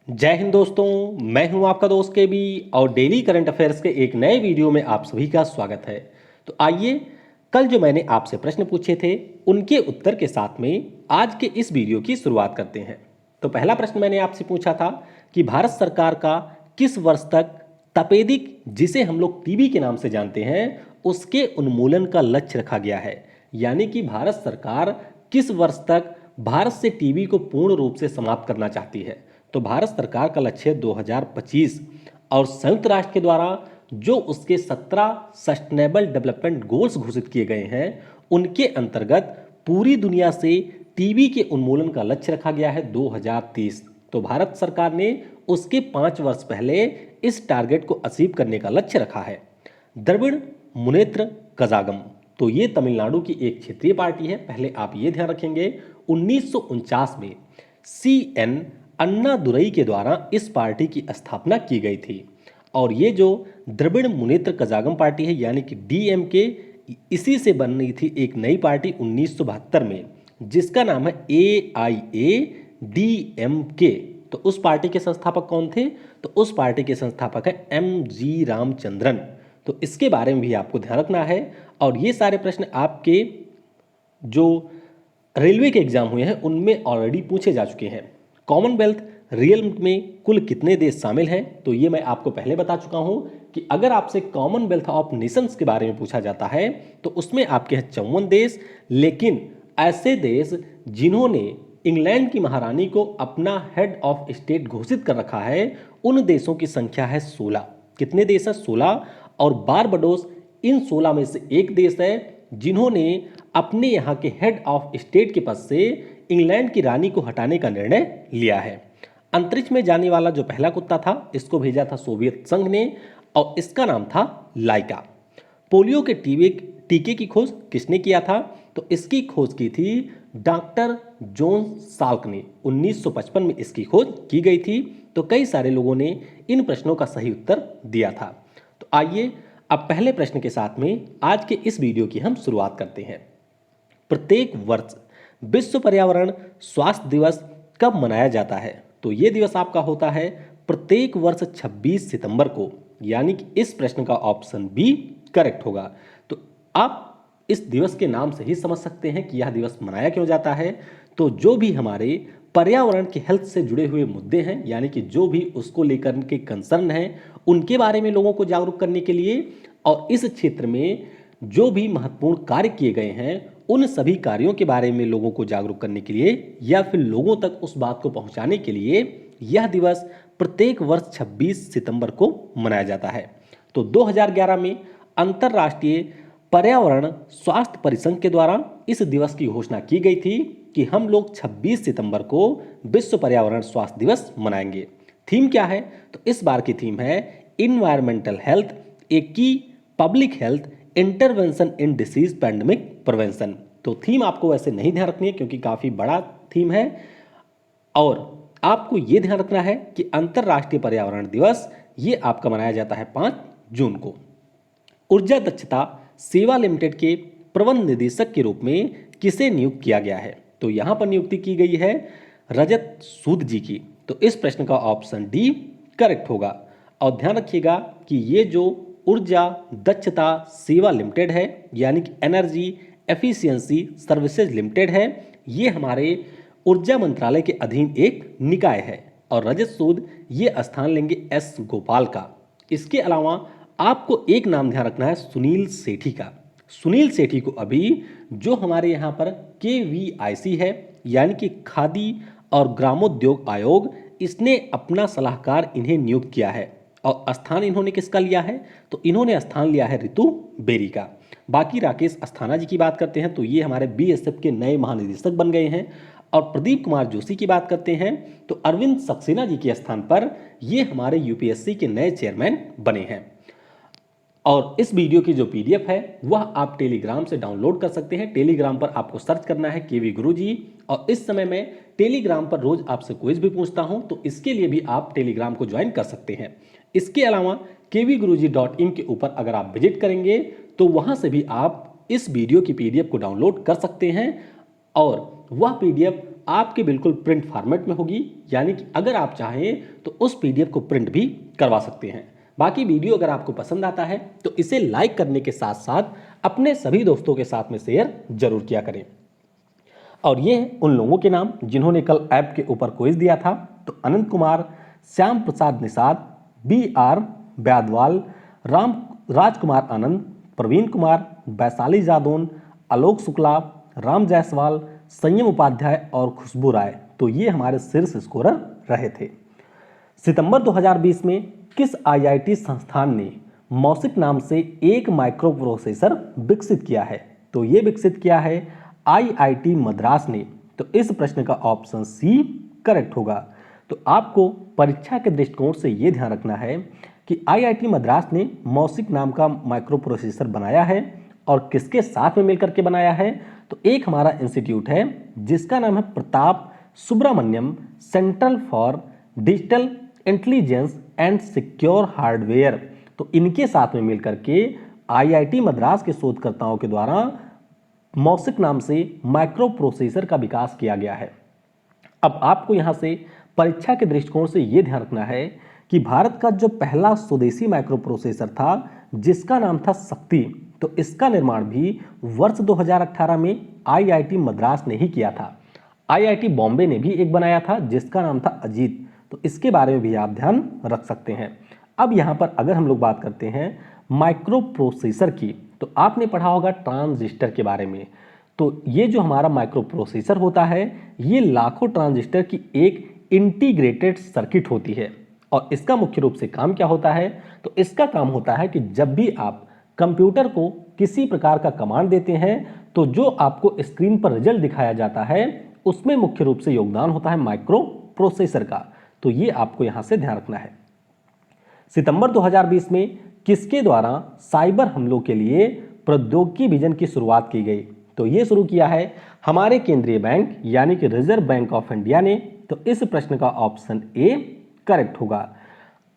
जय हिंद दोस्तों। मैं हूं आपका दोस्त के बी और डेली करंट अफेयर्स के एक नए वीडियो में आप सभी का स्वागत है। तो आइए, कल जो मैंने आपसे प्रश्न पूछे थे उनके उत्तर के साथ में आज के इस वीडियो की शुरुआत करते हैं। तो पहला प्रश्न मैंने आपसे पूछा था कि भारत सरकार का किस वर्ष तक तपेदिक, जिसे हम लोग टीबी के नाम से जानते हैं, उसके उन्मूलन का लक्ष्य रखा गया है। यानी कि भारत सरकार किस वर्ष तक भारत से टीबी को पूर्ण रूप से समाप्त करना चाहती है। तो भारत सरकार का लक्ष्य 2025 और संयुक्त राष्ट्र के द्वारा जो उसके 17 सस्टेनेबल डेवलपमेंट गोल्स घोषित किए गए हैं उनके अंतर्गत पूरी दुनिया से टीबी के उन्मूलन का लक्ष्य रखा गया है 2030। तो भारत सरकार ने उसके 5 वर्ष पहले इस टारगेट को अचीव करने का लक्ष्य रखा है। द्रविड़ मुनेत्र कजागम, तो ये तमिलनाडु की एक क्षेत्रीय पार्टी है। पहले आप ये ध्यान रखेंगे 1949 में CN अन्ना दुरई के द्वारा इस पार्टी की स्थापना की गई थी। और ये जो द्रविड़ मुनेत्र कजागम पार्टी है यानी कि DMK, इसी से बन रही थी एक नई पार्टी 1972 में जिसका नाम है AIADMK। तो उस पार्टी के संस्थापक कौन थे? तो उस पार्टी के संस्थापक है MG रामचंद्रन। तो इसके बारे में भी आपको ध्यान रखना है। और ये सारे प्रश्न आपके जो रेलवे के एग्जाम हुए हैं उनमें ऑलरेडी पूछे जा चुके हैं। कॉमनवेल्थ रियल में कुल कितने देश शामिल हैं? तो ये मैं आपको पहले बता चुका हूं कि अगर आपसे कॉमनवेल्थ ऑफ नेशंस के बारे में पूछा जाता है तो उसमें आपके हैं 54 देश। लेकिन ऐसे देश जिन्होंने इंग्लैंड की महारानी को अपना हेड ऑफ स्टेट घोषित कर रखा है उन देशों की संख्या है 16। कितने देश हैं? 16। और बारबाडोस इन 16 में से एक देश है जिन्होंने अपने यहाँ के हेड ऑफ स्टेट के पद से इंग्लैंड की रानी को हटाने का निर्णय लिया है। अंतरिक्ष में जाने वाला जो पहला कुत्ता था इसको भेजा था सोवियत संघ ने और इसका नाम था लाइका। पोलियो के टीके की खोज किसने किया था? तो इसकी खोज की थी डॉक्टर जॉन साल्क ने। 1955 में इसकी खोज की गई थी। तो कई सारे लोगों ने इन प्रश्नों का सही उत्तर दिया था। तो आइए अब पहले प्रश्न के साथ में आज के इस वीडियो की हम शुरुआत करते हैं। प्रत्येक वर्ष विश्व पर्यावरण स्वास्थ्य दिवस कब मनाया जाता है? तो ये दिवस आपका होता है प्रत्येक वर्ष 26 सितंबर को। यानी कि इस प्रश्न का ऑप्शन बी करेक्ट होगा। तो आप इस दिवस के नाम से ही समझ सकते हैं कि यह दिवस मनाया क्यों जाता है। तो जो भी हमारे पर्यावरण के हेल्थ से जुड़े हुए मुद्दे हैं यानी कि जो भी उसको लेकर के कंसर्न है उनके बारे में लोगों को जागरूक करने के लिए और इस क्षेत्र में जो भी महत्वपूर्ण कार्य किए गए हैं उन सभी कार्यों के बारे में लोगों को जागरूक करने के लिए या फिर लोगों तक उस बात को पहुंचाने के लिए यह दिवस प्रत्येक वर्ष 26 सितंबर को मनाया जाता है। तो 2011 में अंतर्राष्ट्रीय पर्यावरण स्वास्थ्य परिसंघ के द्वारा इस दिवस की घोषणा की गई थी कि हम लोग 26 सितंबर को विश्व पर्यावरण स्वास्थ्य दिवस मनाएंगे। थीम क्या है? तो इस बार की थीम है इन्वायरमेंटल हेल्थ, ए की पब्लिक हेल्थ इंटरवेंशन इन डिसीज पैंडेमिक प्रिवेंशन। तो थीम आपको वैसे नहीं ध्यान रखनी है क्योंकि काफ़ी बड़ा थीम है। और आपको ये ध्यान रखना है कि अंतर्राष्ट्रीय पर्यावरण दिवस ये आपका मनाया जाता है 5 जून को। ऊर्जा दक्षता सेवा लिमिटेड के प्रबंध निदेशक के रूप में किसे नियुक्त किया गया है? तो यहाँ पर नियुक्ति की गई है रजत सूद जी की। तो इस प्रश्न का ऑप्शन डी करेक्ट होगा। और ध्यान रखिएगा कि ये जो ऊर्जा दक्षता सेवा लिमिटेड है यानी कि एनर्जी एफिशिएंसी सर्विसेज लिमिटेड है, ये हमारे ऊर्जा मंत्रालय के अधीन एक निकाय है। और रजत सूद ये स्थान लेंगे एस गोपाल का। इसके अलावा आपको एक नाम ध्यान रखना है सुनील सेठी का। सुनील सेठी को अभी जो हमारे यहाँ पर KVIC है यानी कि खादी और ग्रामोद्योग आयोग, इसने अपना सलाहकार इन्हें नियुक्त किया है। और स्थान इन्होंने किसका लिया है? तो इन्होंने स्थान लिया है रितु बेरी का। बाकी राकेश अस्थाना जी की बात करते हैं तो ये हमारे BSF के नए महानिदेशक बन गए हैं। और प्रदीप कुमार जोशी की बात करते हैं तो अरविंद सक्सेना जी के स्थान पर ये हमारे UPSC के नए चेयरमैन बने हैं। और इस वीडियो की जो PDF है वह आप टेलीग्राम से डाउनलोड कर सकते हैं। टेलीग्राम पर आपको सर्च करना है KV गुरुजी। और इस समय मैं टेलीग्राम पर रोज आपसे क्विज भी पूछता हूं तो इसके लिए भी आप टेलीग्राम को ज्वाइन कर सकते हैं। इसके अलावा kvguruji.in के ऊपर अगर आप विजिट करेंगे तो वहां से भी आप इस वीडियो की PDF को डाउनलोड कर सकते हैं। और वह PDF आपके बिल्कुल प्रिंट फॉर्मेट में होगी, यानी कि अगर आप चाहें तो उस PDF को प्रिंट भी करवा सकते हैं। बाकी वीडियो अगर आपको पसंद आता है तो इसे लाइक करने के साथ साथ अपने सभी दोस्तों के साथ में शेयर जरूर किया करें। और ये उन लोगों के नाम जिन्होंने कल ऐप के ऊपर क्विज दिया था। तो अनंत कुमार, श्याम प्रसाद निषाद, BR ब्यादवाल, राजकुमार आनंद, प्रवीण कुमार, वैशाली जादौन, आलोक शुक्ला, राम जायसवाल, संयम उपाध्याय और खुशबू राय। तो ये हमारे शीर्ष स्कोरर रहे थे। सितंबर 2020 में किस IIT संस्थान ने मौसिक नाम से एक माइक्रो प्रोसेसर विकसित किया है? तो ये विकसित किया है IIT मद्रास ने। तो इस प्रश्न का ऑप्शन C करेक्ट होगा। तो आपको परीक्षा के दृष्टिकोण से ये ध्यान रखना है कि IIT मद्रास ने मौसिक नाम का माइक्रो प्रोसेसर बनाया है और किसके साथ में मिलकर के बनाया है? तो एक हमारा इंस्टीट्यूट है जिसका नाम है Pratap Subramanyam central for digital intelligence and secure hardware. तो इनके साथ में मिलकर के IIT मद्रास के शोधकर्ताओं के द्वारा मौसिक नाम से माइक्रो प्रोसेसर का विकास किया गया है। अब आपको यहां से परीक्षा के दृष्टिकोण से यह ध्यान रखना है कि भारत का जो पहला स्वदेशी माइक्रो प्रोसेसर था जिसका नाम था शक्ति, तो इसका निर्माण भी वर्ष 2018 में IIT मद्रास ने ही किया था। IIT बॉम्बे ने भी एक बनाया था जिसका नाम था अजीत। तो इसके बारे में भी आप ध्यान रख सकते हैं। अब यहाँ पर अगर हम लोग बात करते हैं माइक्रो प्रोसेसर की, तो आपने पढ़ा होगा ट्रांजिस्टर के बारे में। तो ये जो हमारा माइक्रो प्रोसेसर होता है ये लाखों ट्रांजिस्टर की एक इंटीग्रेटेड सर्किट होती है। और इसका मुख्य रूप से काम क्या होता है? तो इसका काम होता है कि जब भी आप कंप्यूटर को किसी प्रकार का कमांड देते हैं तो जो आपको स्क्रीन पर रिजल्ट दिखाया जाता है उसमें मुख्य रूप से योगदान होता है माइक्रो प्रोसेसर का। तो ये आपको यहां से ध्यान रखना है। सितंबर 2020 में किसके द्वारा साइबर हमलों के लिए प्रौद्योगिकी विजन की शुरुआत की गई? तो ये शुरू किया है हमारे केंद्रीय बैंक यानी कि रिजर्व बैंक ऑफ इंडिया ने। तो इस प्रश्न का ऑप्शन A करेक्ट होगा।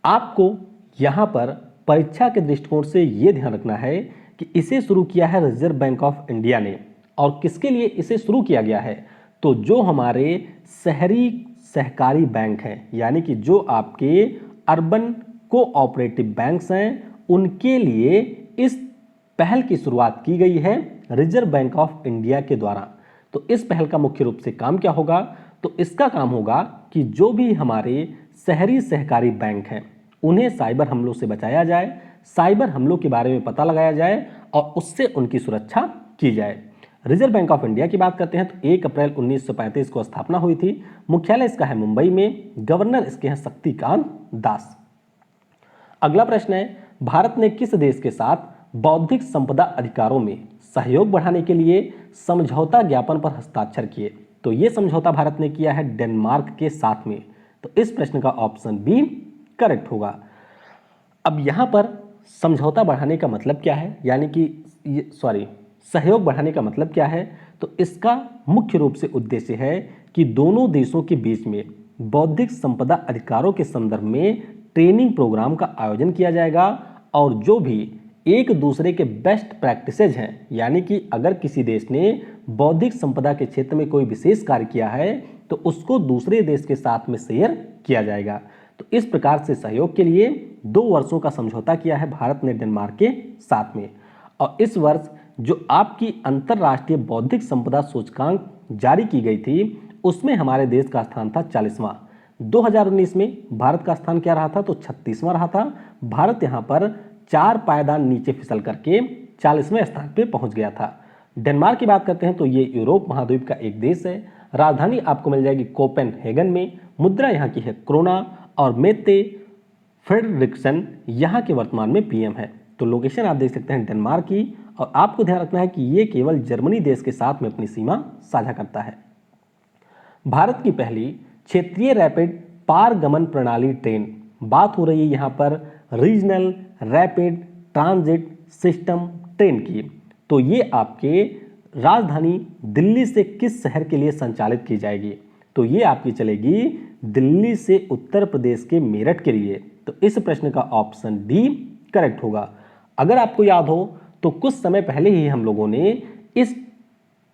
आपको यहां पर परीक्षा के दृष्टिकोण से यह ध्यान रखना है कि इसे शुरू किया है रिजर्व बैंक ऑफ इंडिया ने। और किसके लिए इसे शुरू किया गया है? तो जो हमारे शहरी सहकारी बैंक हैं यानी कि जो आपके अर्बन कोऑपरेटिव बैंक्स हैं उनके लिए इस पहल की शुरुआत की गई है रिजर्व बैंक ऑफ इंडिया के द्वारा। तो इस पहल का मुख्य रूप से काम क्या होगा? तो इसका काम होगा कि जो भी हमारे शहरी सहकारी बैंक हैं उन्हें साइबर हमलों से बचाया जाए, साइबर हमलों के बारे में पता लगाया जाए और उससे उनकी सुरक्षा की जाए। रिजर्व बैंक ऑफ इंडिया की बात करते हैं तो 1 अप्रैल 1935 को स्थापना हुई थी। मुख्यालय इसका है मुंबई में। गवर्नर इसके हैं शक्तिकांत दास। अगला प्रश्न है भारत ने किस देश के साथ बौद्धिक संपदा अधिकारों में सहयोग बढ़ाने के लिए समझौता ज्ञापन पर हस्ताक्षर किए? तो ये समझौता भारत ने किया है डेनमार्क के साथ में। तो इस प्रश्न का ऑप्शन B करेक्ट होगा। अब यहां पर समझौता बढ़ाने का मतलब क्या है, यानी कि सहयोग बढ़ाने का मतलब क्या है? तो इसका मुख्य रूप से उद्देश्य है कि दोनों देशों के बीच में बौद्धिक संपदा अधिकारों के संदर्भ में ट्रेनिंग प्रोग्राम का आयोजन किया जाएगा और जो भी एक दूसरे के बेस्ट प्रैक्टिसेज हैं, यानी कि अगर किसी देश ने बौद्धिक संपदा के क्षेत्र में कोई विशेष कार्य किया है तो उसको दूसरे देश के साथ में शेयर किया जाएगा। तो इस प्रकार से सहयोग के लिए 2 वर्षों का समझौता किया है भारत ने डेनमार्क के साथ में। और इस वर्ष जो आपकी अंतर्राष्ट्रीय बौद्धिक संपदा सूचकांक जारी की गई थी उसमें हमारे देश का स्थान था 40वां। 2019 में भारत का स्थान क्या रहा था? तो 36वां रहा था। भारत यहाँ पर 4 पायदान नीचे फिसल करके 40वें स्थान पे पहुंच गया था। डेनमार्क की बात करते हैं तो ये यूरोप महाद्वीप का एक देश है। राजधानी आपको मिल जाएगी कोपेनहेगन में। मुद्रा यहाँ की है क्रोना और मेते फ्रेडरिक्सन यहाँ के वर्तमान में PM है। तो लोकेशन आप देख सकते हैं डेनमार्क की। और आपको ध्यान रखना है कि ये केवल जर्मनी देश के साथ में अपनी सीमा साझा करता है। भारत की पहली क्षेत्रीय रैपिड पारगमन प्रणाली ट्रेन, बात हो रही है यहाँ पर regional rapid transit system train की। तो ये आपके राजधानी दिल्ली से किस शहर के लिए संचालित की जाएगी? तो ये आपकी चलेगी दिल्ली से उत्तर प्रदेश के मेरठ के लिए। तो इस प्रश्न का ऑप्शन D करेक्ट होगा। अगर आपको याद हो तो कुछ समय पहले ही हम लोगों ने इस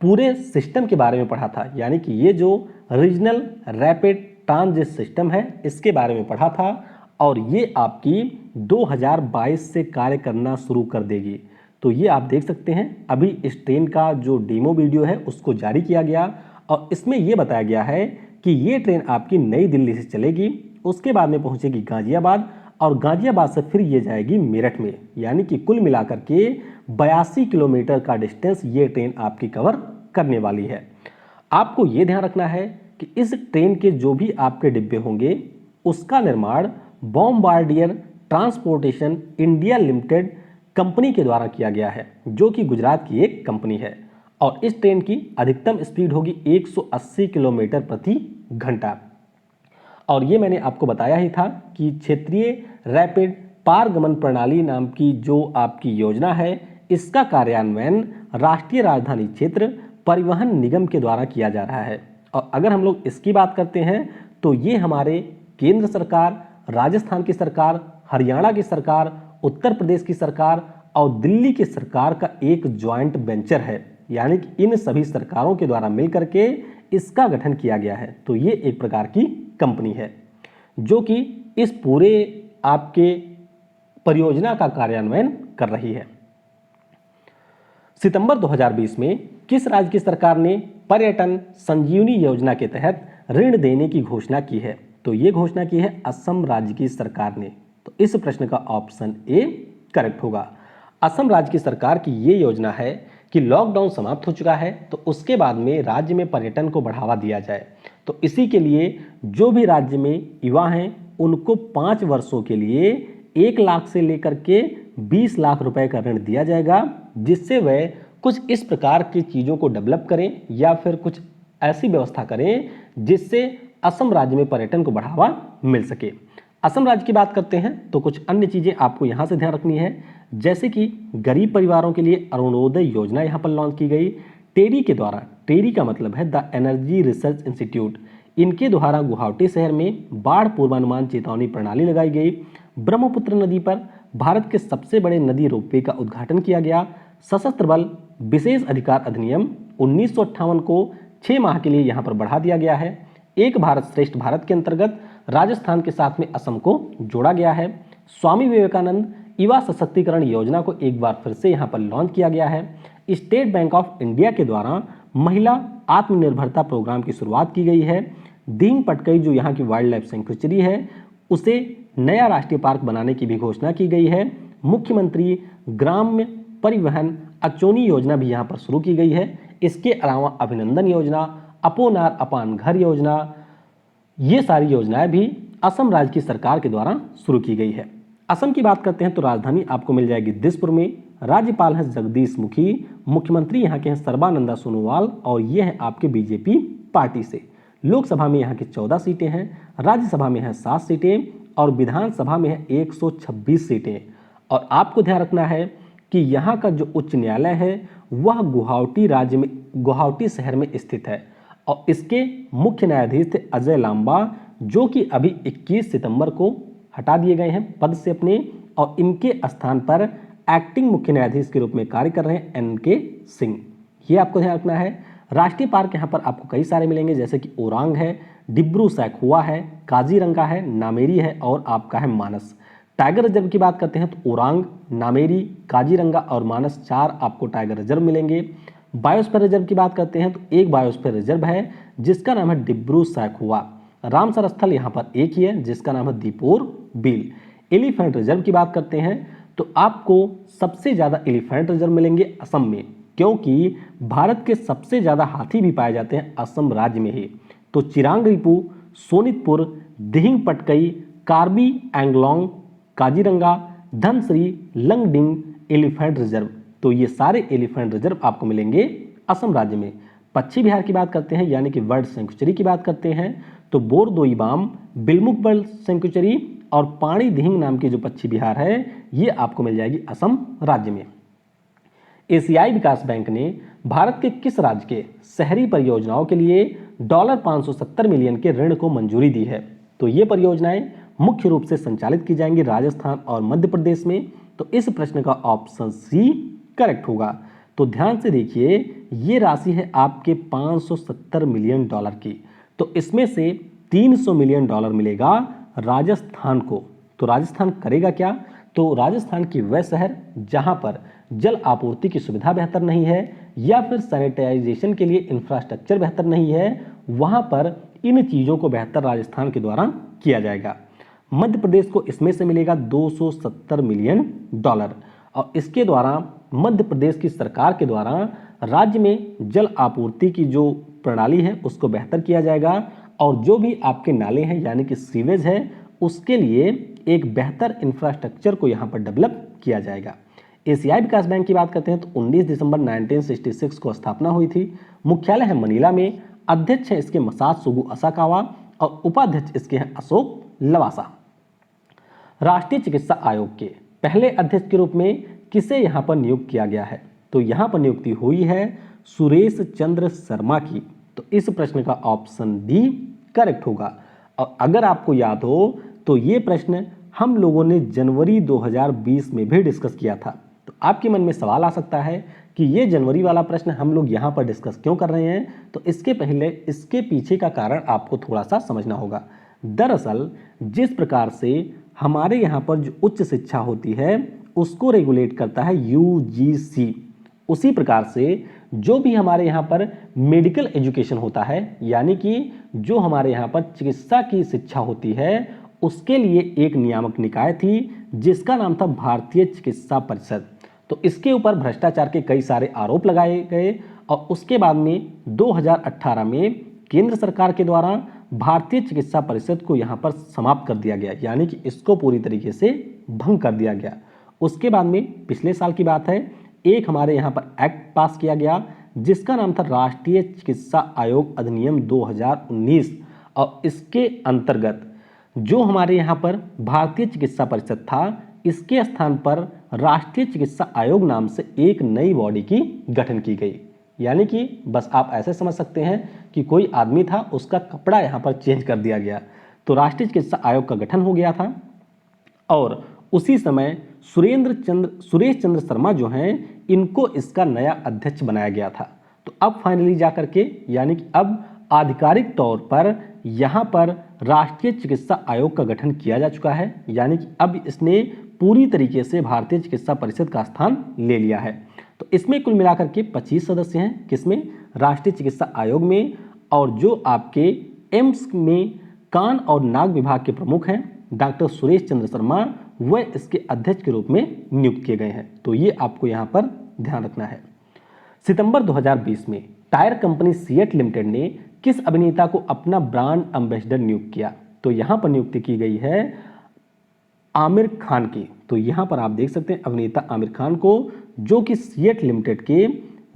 पूरे सिस्टम के बारे में पढ़ा था, यानी कि ये जो रीजनल रैपिड ट्रांजिट सिस्टम है, इसके बारे में पढ़ा था और ये आपकी 2022 से कार्य करना शुरू कर देगी। तो ये आप देख सकते हैं, अभी इस ट्रेन का जो डेमो वीडियो है उसको जारी किया गया और इसमें ये बताया गया है कि ये ट्रेन आपकी नई दिल्ली से चलेगी, उसके बाद में पहुंचेगी गाजियाबाद और गाजियाबाद से फिर ये जाएगी मेरठ में, यानी कि कुल मिलाकर के 82 किलोमीटर का डिस्टेंस ये ट्रेन आपकी कवर करने वाली है। आपको ये ध्यान रखना है कि इस ट्रेन के जो भी आपके डिब्बे होंगे उसका निर्माण Bombardier transportation India limited company के द्वारा किया गया है, जो कि गुजरात की एक कंपनी है और इस ट्रेन की अधिकतम स्पीड होगी 180 किलोमीटर प्रति घंटा। और ये मैंने आपको बताया ही था कि क्षेत्रीय रैपिड पारगमन प्रणाली नाम की जो आपकी योजना है, इसका कार्यान्वयन राष्ट्रीय राजधानी क्षेत्र परिवहन निगम के द्वारा किया जा रहा है। और अगर हम लोग इसकी बात करते हैं तो ये हमारे केंद्र सरकार, राजस्थान की सरकार, हरियाणा की सरकार, उत्तर प्रदेश की सरकार और दिल्ली की सरकार का एक जॉइंट वेंचर है, यानी कि इन सभी सरकारों के द्वारा मिलकर के इसका गठन किया गया है। तो ये एक प्रकार की कंपनी है जो कि इस पूरे आपके परियोजना का कार्यान्वयन कर रही है। सितंबर 2020 में किस राज्य की सरकार ने पर्यटन संजीवनी योजना के तहत ऋण देने की घोषणा की है? तो ये घोषणा की है असम राज्य की सरकार ने। तो इस प्रश्न का ऑप्शन ए करेक्ट होगा। असम राज्य की सरकार की ये योजना है कि लॉकडाउन समाप्त हो चुका है तो उसके बाद में राज्य में पर्यटन को बढ़ावा दिया जाए। तो इसी के लिए जो भी राज्य में युवा हैं उनको 5 वर्षों के लिए 1 लाख से लेकर के 20 लाख रुपए का ऋण दिया जाएगा, जिससे वह कुछ इस प्रकार की चीज़ों को डेवलप करें या फिर कुछ ऐसी व्यवस्था करें जिससे असम राज्य में पर्यटन को बढ़ावा मिल सके। असम राज्य की बात करते हैं तो कुछ अन्य चीज़ें आपको यहाँ से ध्यान रखनी है, जैसे कि गरीब परिवारों के लिए अरुणोदय योजना यहाँ पर लॉन्च की गई। टेरी के द्वारा, टेरी का मतलब है द एनर्जी रिसर्च इंस्टीट्यूट, इनके द्वारा गुवाहाटी शहर में बाढ़ पूर्वानुमान चेतावनी प्रणाली लगाई गई। ब्रह्मपुत्र नदी पर भारत के सबसे बड़े नदी रोपवे का उद्घाटन किया गया। सशस्त्र बल विशेष अधिकार अधिनियम 1958 को 6 माह के लिए यहाँ पर बढ़ा दिया गया है। एक भारत श्रेष्ठ भारत के अंतर्गत राजस्थान के साथ में असम को जोड़ा गया है। स्वामी विवेकानंद युवा सशक्तिकरण योजना को एक बार फिर से यहाँ पर लॉन्च किया गया है। स्टेट बैंक ऑफ इंडिया के द्वारा महिला आत्मनिर्भरता प्रोग्राम की शुरुआत की गई है। दींग पटकई जो यहाँ की वाइल्ड लाइफ सेंचुरी है उसे नया राष्ट्रीय पार्क बनाने की भी घोषणा की गई है। मुख्यमंत्री ग्राम्य परिवहन अचोनी योजना भी यहाँ पर शुरू की गई है। इसके अलावा अभिनंदन योजना, अपोनार अपान घर योजना, ये सारी योजनाएं भी असम राज्य की सरकार के द्वारा शुरू की गई है। असम की बात करते हैं तो राजधानी आपको मिल जाएगी दिसपुर में। राज्यपाल हैं जगदीश मुखी, मुख्यमंत्री यहाँ के हैं सर्बानंदा सोनोवाल और ये हैं आपके बीजेपी पार्टी से। लोकसभा में यहाँ की 14 सीटें हैं, राज्यसभा में है 7 सीटें और विधानसभा में है 126 सीटें। और आपको ध्यान रखना है कि यहाँ का जो उच्च न्यायालय है वह गुवाहाटी शहर में स्थित है और इसके मुख्य न्यायाधीश थे अजय लांबा, जो कि अभी 21 सितंबर को हटा दिए गए हैं पद से अपने, और इनके स्थान पर एक्टिंग मुख्य न्यायाधीश के रूप में कार्य कर रहे हैं NK सिंह। ये आपको ध्यान रखना है। राष्ट्रीय पार्क यहाँ पर आपको कई सारे मिलेंगे, जैसे कि ओरांग है, डिब्रू सैखुआ है, काजीरंगा है, नामेरी है और आपका है मानस। टाइगर रिजर्व की बात करते हैं तो ओरांग, नामेरी, काजीरंगा और मानस 4 आपको टाइगर रिजर्व मिलेंगे। बायोस्फीयर रिजर्व की बात करते हैं तो एक बायोस्फीयर रिजर्व है जिसका नाम है डिब्रू सैखुआ। रामसर स्थल यहाँ पर एक ही है जिसका नाम है दीपोर बिल। एलिफेंट रिजर्व की बात करते हैं तो आपको सबसे ज़्यादा एलिफेंट रिजर्व मिलेंगे असम में, क्योंकि भारत के सबसे ज़्यादा हाथी भी पाए जाते हैं असम राज्य में ही। तो चिरांग रिपू, सोनितपुर, दिहिंग पटकई, कार्बी एंगलोंग, काजीरंगा, धनसिरी, लंगडिंग एलिफेंट रिजर्व, तो ये सारे एलिफेंट रिजर्व आपको मिलेंगे असम राज्य में। पश्चिमी बिहार की बात करते हैं यानी कि बर्ड सेंचुरी की बात करते हैं तो बोरदोईबाम, बिलमुक बर्ड सेंचुरी और पाणी दिहिंग नाम की जो पश्चिमी बिहार है ये आपको मिल जाएगी असम राज्य में। एशियाई विकास बैंक ने भारत के किस राज्य के शहरी परियोजनाओं के लिए $570 मिलियन के ऋण को मंजूरी दी है? तो ये परियोजनाएं मुख्य रूप से संचालित की जाएंगी राजस्थान और मध्य प्रदेश में। तो इस प्रश्न का ऑप्शन सी करेक्ट होगा। तो ध्यान से देखिए, ये राशि है आपके $570 मिलियन की। तो इसमें से $300 मिलियन मिलेगा राजस्थान को। तो राजस्थान करेगा क्या? तो राजस्थान की वह शहर जहां पर जल आपूर्ति की सुविधा बेहतर नहीं है या फिर सैनिटाइजेशन के लिए इंफ्रास्ट्रक्चर बेहतर नहीं है, वहां पर इन चीज़ों को बेहतर राजस्थान के द्वारा किया जाएगा। मध्य प्रदेश को इसमें से मिलेगा $270 मिलियन और इसके द्वारा मध्य प्रदेश की सरकार के द्वारा राज्य में जल आपूर्ति की जो प्रणाली है उसको बेहतर किया जाएगा और जो भी आपके नाले हैं यानी कि सीवेज है उसके लिए एक बेहतर इंफ्रास्ट्रक्चर को यहाँ पर डेवलप किया जाएगा। एशियाई विकास बैंक की बात करते हैं तो 19 दिसंबर 1966 को स्थापना हुई थी। मुख्यालय है मनीला में। अध्यक्ष है इसके मसात्सुगु असाकावा और उपाध्यक्ष इसके हैं अशोक लवासा। राष्ट्रीय चिकित्सा आयोग के पहले अध्यक्ष के रूप में किसे यहाँ पर नियुक्त किया गया है? तो यहाँ पर नियुक्ति हुई है सुरेश चंद्र शर्मा की। तो इस प्रश्न का ऑप्शन डी करेक्ट होगा। और अगर आपको याद हो तो ये प्रश्न हम लोगों ने जनवरी 2020 में भी डिस्कस किया था। तो आपके मन में सवाल आ सकता है कि ये जनवरी वाला प्रश्न हम लोग यहाँ पर डिस्कस क्यों कर रहे हैं? तो इसके पहले इसके पीछे का कारण आपको थोड़ा सा समझना होगा। दरअसल जिस प्रकार से हमारे यहाँ पर जो उच्च शिक्षा होती है उसको रेगुलेट करता है यूजीसी, उसी प्रकार से जो भी हमारे यहाँ पर मेडिकल एजुकेशन होता है यानी कि जो हमारे यहाँ पर चिकित्सा की शिक्षा होती है उसके लिए एक नियामक निकाय थी जिसका नाम था भारतीय चिकित्सा परिषद। तो इसके ऊपर भ्रष्टाचार के कई सारे आरोप लगाए गए और उसके बाद में 2018 में केंद्र सरकार के द्वारा भारतीय चिकित्सा परिषद को यहाँ पर समाप्त कर दिया गया यानी कि इसको पूरी तरीके से भंग कर दिया गया। उसके बाद में पिछले साल की बात है, एक हमारे यहाँ पर एक्ट पास किया गया जिसका नाम था राष्ट्रीय चिकित्सा आयोग अधिनियम 2019 और इसके अंतर्गत जो हमारे यहाँ पर भारतीय चिकित्सा परिषद था इसके स्थान पर राष्ट्रीय चिकित्सा आयोग नाम से एक नई बॉडी की गठन की गई। यानी कि बस आप ऐसे समझ सकते हैं कि कोई आदमी था उसका कपड़ा यहाँ पर चेंज कर दिया गया। तो राष्ट्रीय चिकित्सा आयोग का गठन हो गया था और उसी समय सुरेश चंद्र शर्मा जो हैं इनको इसका नया अध्यक्ष बनाया गया था। तो अब फाइनली जाकर के यानी कि अब आधिकारिक तौर पर यहाँ पर राष्ट्रीय चिकित्सा आयोग का गठन किया जा चुका है यानी कि अब इसने पूरी तरीके से भारतीय चिकित्सा परिषद का स्थान ले लिया है। तो इसमें कुल मिलाकर के 25 सदस्य हैं किसमें? राष्ट्रीय चिकित्सा आयोग में। और जो आपके एम्स में कान और नाक विभाग के प्रमुख हैं डॉक्टर सुरेश चंद्र शर्मा, वह इसके अध्यक्ष के रूप में नियुक्त किए गए हैं। तो ये आपको यहाँ पर ध्यान रखना है। सितंबर 2020 में टायर कंपनी सीएट लिमिटेड ने किस अभिनेता को अपना ब्रांड एम्बेसडर नियुक्त किया? तो यहाँ पर नियुक्ति की गई है आमिर खान की। तो यहाँ पर आप देख सकते हैं अभिनेता आमिर खान को जो कि सीएट लिमिटेड के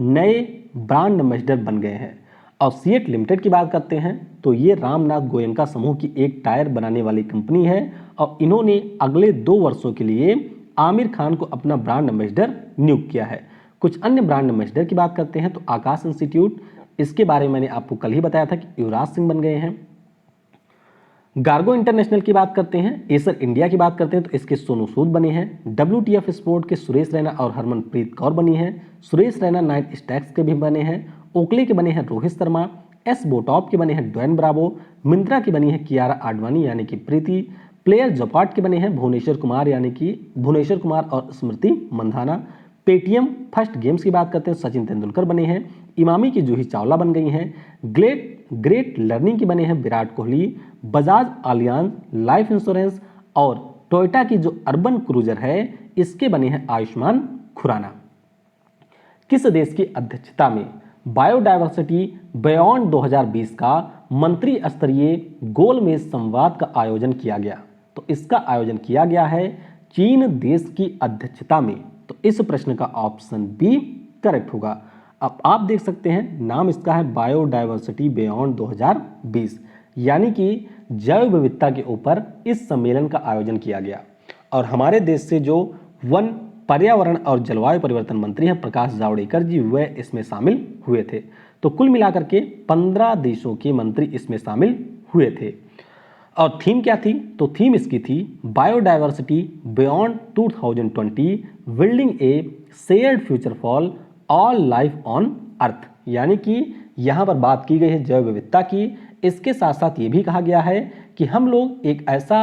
नए ब्रांड एम्बेसडर बन गए हैं। और सीएट लिमिटेड की बात करते हैं तो ये रामनाथ गोयनका समूह की एक टायर बनाने वाली कंपनी है और इन्होंने अगले 2 वर्षों के लिए आमिर खान को अपना ब्रांड एम्बेसडर नियुक्त किया है। कुछ अन्य ब्रांड एम्बेसडर की बात करते हैं तो आकाश इंस्टीट्यूट, इसके बारे में मैंने आपको कल ही बताया था कि युवराज सिंह बन गए हैं। गार्गो इंटरनेशनल की बात करते हैं, एसर इंडिया की बात करते हैं तो इसके सोनू सूद बने हैं। WTF स्पोर्ट के सुरेश रैना और हरमनप्रीत कौर बनी है। सुरेश रैना नाइट स्टैक्स के भी बने हैं। ओकले के बने हैं रोहित शर्मा। एस बोटॉप के बने हैं ड्वेन ब्रावो। मिंत्रा की बनी है कियारा आडवाणी यानी कि प्रीति। प्लेयर जपाट के बने हैं भुवनेश्वर कुमार यानी कि भुवनेश्वर कुमार और Smriti Mandhana. Paytm first games की बात करते हैं सचिन तेंदुलकर बने हैं। इमामी की जूही चावला बन गई हैं। ग्रेट लर्निंग की बने हैं Virat Kohli. Bajaj Allianz life insurance और टोयोटा की जो अर्बन क्रूजर है इसके बने हैं आयुष्मान खुराना। किस देश की अध्यक्षता में बायोडायवर्सिटी बियॉन्ड 2020 का मंत्री स्तरीय गोलमेज संवाद का आयोजन किया गया? तो इसका आयोजन किया गया है चीन देश की अध्यक्षता में। तो इस प्रश्न का ऑप्शन बी करेक्ट होगा। अब आप देख सकते हैं नाम इसका है बायोडायवर्सिटी बियॉन्ड 2020 यानी कि जैव विविधता के ऊपर इस सम्मेलन का आयोजन किया गया। और हमारे देश से जो वन पर्यावरण और जलवायु परिवर्तन मंत्री हैं प्रकाश जावड़ेकर जी, वह इसमें शामिल हुए थे। तो कुल मिलाकर के 15 देशों के मंत्री इसमें शामिल हुए थे। और थीम क्या थी? तो थीम इसकी थी biodiversity beyond 2020 building A shared future for all life on earth. यानी कि यहाँ पर बात की गई है जैव विविधता की, इसके साथ साथ ये भी कहा गया है कि हम लोग एक ऐसा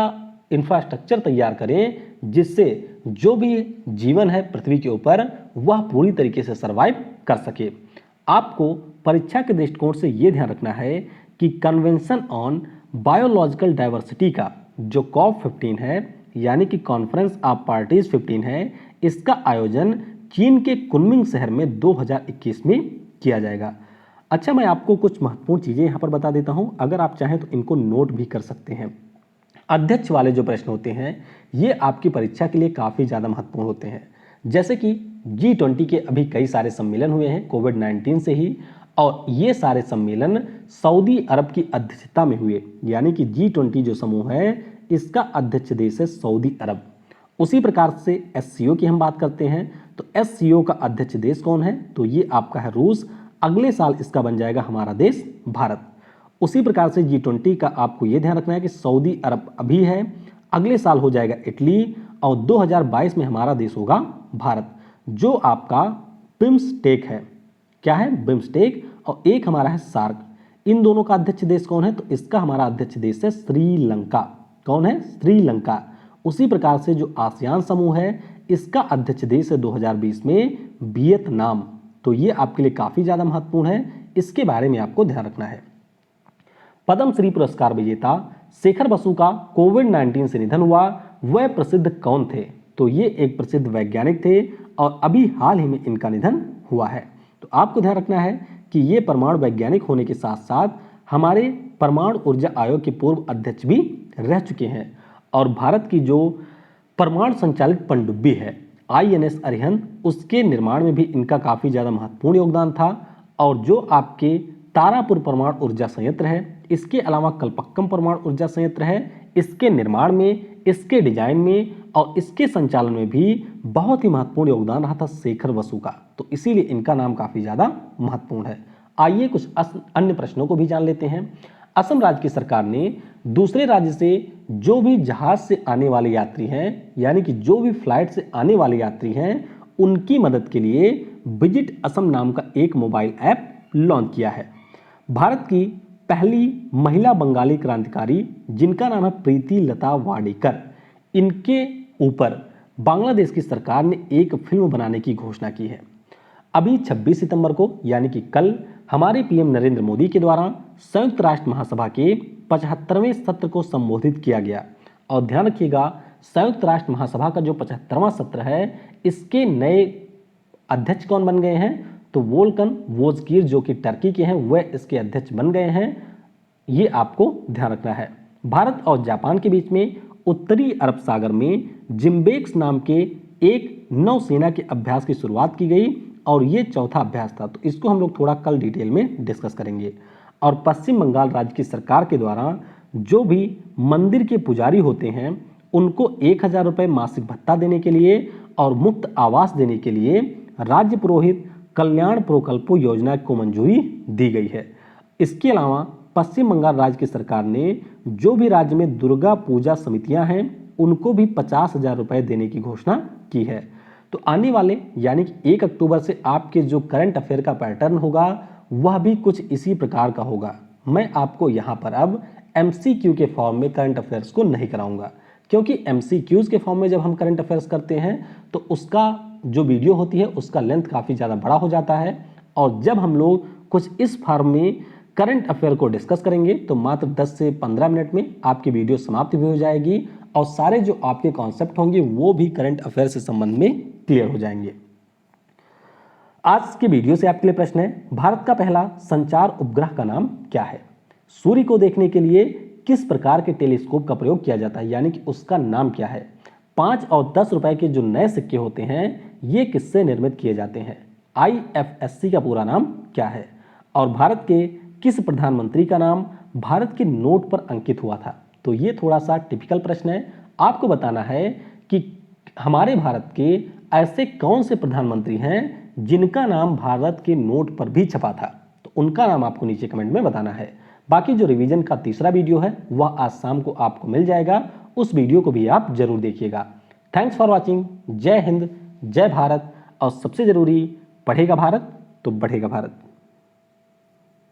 इंफ्रास्ट्रक्चर तैयार करें जिससे जो भी जीवन है पृथ्वी के ऊपर वह पूरी तरीके से सर्वाइव कर सके। आपको परीक्षा के दृष्टिकोण से ये ध्यान रखना है कि कन्वेंशन ऑन बायोलॉजिकल डाइवर्सिटी का जो COP15 है यानी कि कॉन्फ्रेंस ऑफ पार्टीज 15 है, इसका आयोजन चीन के कुनमिंग शहर में 2021 में किया जाएगा। अच्छा, मैं आपको कुछ महत्वपूर्ण चीज़ें यहाँ पर बता देता हूँ, अगर आप चाहें तो इनको नोट भी कर सकते हैं। अध्यक्ष वाले जो प्रश्न होते हैं ये आपकी परीक्षा के लिए काफ़ी ज़्यादा महत्वपूर्ण होते हैं। जैसे कि G20 के अभी कई सारे सम्मेलन हुए हैं कोविड-19 से ही, और ये सारे सम्मेलन सऊदी अरब की अध्यक्षता में हुए, यानी कि G20 जो समूह है इसका अध्यक्ष देश है सऊदी अरब। उसी प्रकार से SCO की हम बात करते हैं तो SCO का अध्यक्ष देश कौन है, तो ये आपका है रूस। अगले साल इसका बन जाएगा हमारा देश भारत। उसी प्रकार से G20 का आपको ये ध्यान रखना है कि सऊदी अरब अभी है, अगले साल हो जाएगा इटली, और 2022 में हमारा देश होगा भारत। जो आपका बिम्स्टेक है, क्या है बिम्स्टेक, और एक हमारा है सार्क। इन दोनों का अध्यक्ष देश कौन है, तो इसका हमारा अध्यक्ष देश है श्रीलंका। कौन है, श्रीलंका। उसी प्रकार से जो आसियान समूह है इसका अध्यक्ष देश है 2020 में वियतनाम। तो ये आपके लिए काफ़ी ज़्यादा महत्वपूर्ण है, इसके बारे में आपको ध्यान रखना है। पद्मश्री पुरस्कार विजेता शेखर बसु का कोविड-19 से निधन हुआ, वह प्रसिद्ध कौन थे, तो ये एक प्रसिद्ध वैज्ञानिक थे और अभी हाल ही में इनका निधन हुआ है। तो आपको ध्यान रखना है कि ये परमाणु वैज्ञानिक होने के साथ साथ हमारे परमाणु ऊर्जा आयोग के पूर्व अध्यक्ष भी रह चुके हैं, और भारत की जो परमाणु संचालित पनडुब्बी है INS अरिहंत, उसके निर्माण में भी इनका काफ़ी ज़्यादा महत्वपूर्ण योगदान था। और जो आपके तारापुर परमाणु ऊर्जा संयंत्र है, इसके अलावा कल्पक्कम परमाणु ऊर्जा संयंत्र है, इसके निर्माण में, इसके डिजाइन में और इसके संचालन में भी बहुत ही महत्वपूर्ण योगदान रहा था शेखर बसु का। तो इसीलिए इनका नाम काफ़ी ज़्यादा महत्वपूर्ण है। आइए कुछ अन्य प्रश्नों को भी जान लेते हैं। असम राज्य की सरकार ने दूसरे राज्य से जो भी जहाज से आने वाले यात्री हैं, यानी कि जो भी फ्लाइट से आने वाले यात्री हैं, उनकी मदद के लिए विजिट असम नाम का एक मोबाइल ऐप लॉन्च किया है। भारत की पहली महिला बंगाली क्रांतिकारी जिनका नाम है प्रीति लता वाडेकर, इनके ऊपर बांग्लादेश की सरकार ने एक फिल्म बनाने की घोषणा की है। अभी 26 सितंबर को यानी कि कल हमारे PM नरेंद्र मोदी के द्वारा संयुक्त राष्ट्र महासभा के 75वें सत्र को संबोधित किया गया। और ध्यान रखिएगा, संयुक्त राष्ट्र महासभा का जो 75वां सत्र है इसके नए अध्यक्ष कौन बन गए हैं, तो वोल्कन वोजकीर जो कि टर्की के हैं वह इसके अध्यक्ष बन गए हैं। ये आपको ध्यान रखना है। भारत और जापान के बीच में उत्तरी अरब सागर में जिम्बेक्स नाम के एक नौसेना के अभ्यास की शुरुआत की गई और ये चौथा अभ्यास था। तो इसको हम लोग थोड़ा कल डिटेल में डिस्कस करेंगे। और पश्चिम बंगाल राज्य की सरकार के द्वारा जो भी मंदिर के पुजारी होते हैं उनको 1000 रुपये मासिक भत्ता देने के लिए और मुफ्त आवास देने के लिए राज्य पुरोहित कल्याण प्रकल्प योजना को मंजूरी दी गई है। इसके अलावा पश्चिम बंगाल राज्य की सरकार ने जो भी राज्य में दुर्गा पूजा समितियां हैं उनको भी 50,000 रुपये देने की घोषणा की है। तो आने वाले यानी कि 1 अक्टूबर से आपके जो करंट अफेयर का पैटर्न होगा वह भी कुछ इसी प्रकार का होगा। मैं आपको यहाँ पर अब MCQ के फॉर्म में करंट अफेयर्स को नहीं कराऊंगा, क्योंकि MCQs के फॉर्म में जब हम करंट अफेयर्स करते हैं तो उसका जो वीडियो होती है उसका लेंथ काफ़ी ज़्यादा बड़ा हो जाता है। और जब हम लोग कुछ इस फॉर्म में करंट अफेयर को डिस्कस करेंगे तो मात्र 10 से 15 मिनट में आपकी वीडियो समाप्त भी हो जाएगी और सारे जो आपके कॉन्सेप्ट होंगे वो भी करंट अफेयर से संबंध में क्लियर हो जाएंगे। आज के वीडियो से आपके लिए प्रश्न है, भारत का पहला संचार उपग्रह का नाम क्या है? सूर्य को देखने के लिए किस प्रकार के टेलीस्कोप का प्रयोग किया जाता है, यानी कि उसका नाम क्या है? 5 और 10 रुपए के जो नए सिक्के होते हैं ये किससे निर्मित किए जाते हैं? IFSC का पूरा नाम क्या है? और भारत के किस प्रधानमंत्री का नाम भारत के नोट पर अंकित हुआ था? तो ये थोड़ा सा टिपिकल प्रश्न है। आपको बताना है कि हमारे भारत के ऐसे कौन से प्रधानमंत्री हैं जिनका नाम भारत के नोट पर भी छपा था, तो उनका नाम आपको नीचे कमेंट में बताना है। बाकी जो रिवीजन का तीसरा वीडियो है वह आज शाम को आपको मिल जाएगा, उस वीडियो को भी आप जरूर देखिएगा। Thanks for watching. जय हिंद, जय भारत, और सबसे जरूरी, पढ़ेगा भारत तो बढ़ेगा भारत।